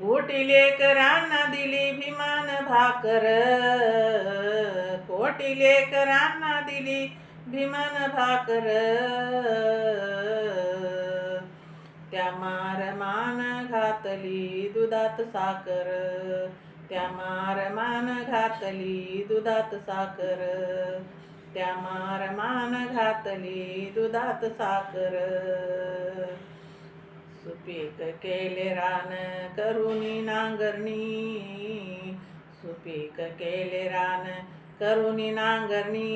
कोटी लेकरांना दिली भीमान भाकर, कोटी लेकरांना दिली भीमान भाकर, त्या मारमान घातली दुधात साखर, त्या मारमान घातली दुधात साखर, त्या मारमान घातली दुधात साखर. सुपीक केले रान करुणी नांगरणी, सुपीक केले रान करुणी नांगरणी,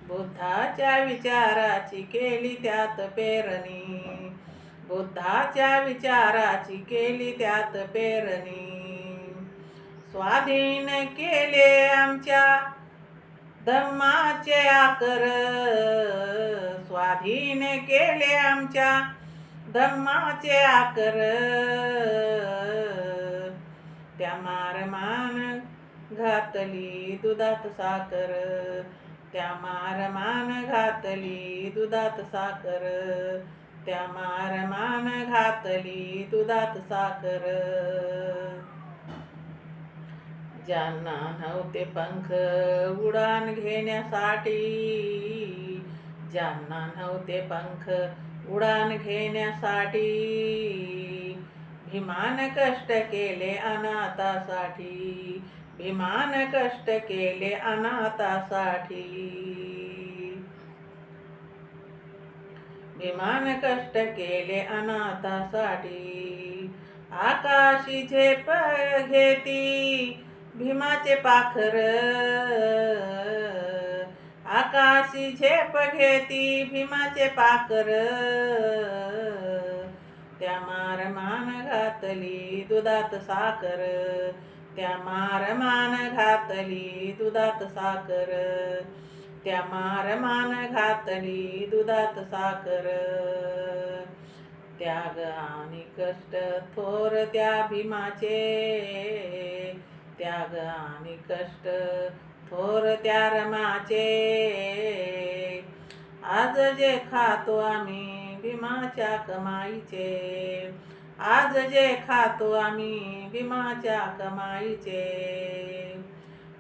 बुद्धाच्या विचाराची केली त्यात पेरणी, बुद्धाच्या विचाराची केली त्यात पेरणी. स्वाधीन केले आमच्या धम्माचे आकर, स्वाधीन केले आमच्या धम्माचे आकर, त्या मारमान घातली दुधात साखर, त्या मारमान घातली दुधात साखर, त्या मारमान घातली दुधात साखर. ज्यांना नव्हते पंख उडान घेण्यासाठी, ज्यांना नव्हते पंख उडान घेण्यासाठी, भीमान कष्ट केले अनाथासाठी, भीमान कष्ट केले अनाथासाठी, भीमान कष्ट केले अनाथासाठी. आकाशी झेप घेती भीमाचे पाखर, आकाशी झेप घेती भीमाचे पाखर, त्या मारमान घातली दुधात साखर, त्या मारमान घातली दुधात साखर, त्या मारमान घातली दुधात साखर. त्याग आणि कष्ट थोर त्या भीमाचे, त्याग आणि कष्ट थोर त्या रमाचे, आज जे खातो आम्ही भीमाच्या कमाईचे, आज जे खातो आम्ही भीमाच्या कमाईचे.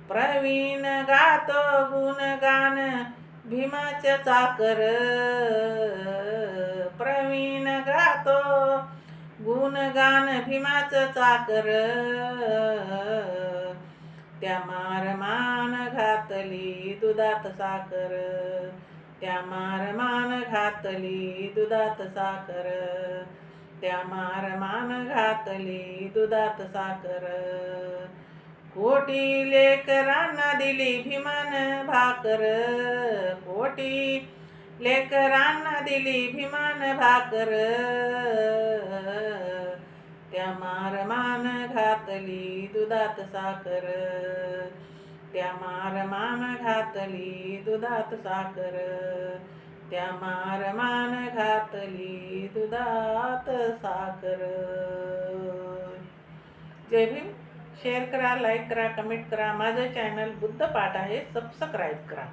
प्रवीण गातो गुणगान भीमाच्या चाकर, प्रवीण गातो गुणगान भीमाचं चाकर, त्या मारमान घातली दुधात साखर, त्या मारमान घातली दुधात साखर, त्या मारमान घातली दुधात साखर. कोटी लेकरांना दिली भीमान भाकर, कोटी लेकरांना दिली भीमान भाकर, त्या मारमान घातली दुधात साखर, त्या मारमान घातली दुधात साखर, त्या मारमान घातली दुधात साखर. जय भीम. शेअर करा, लाईक करा, कमेंट करा. माझं चॅनल बुद्ध पाठ आहे, सबस्क्राईब करा.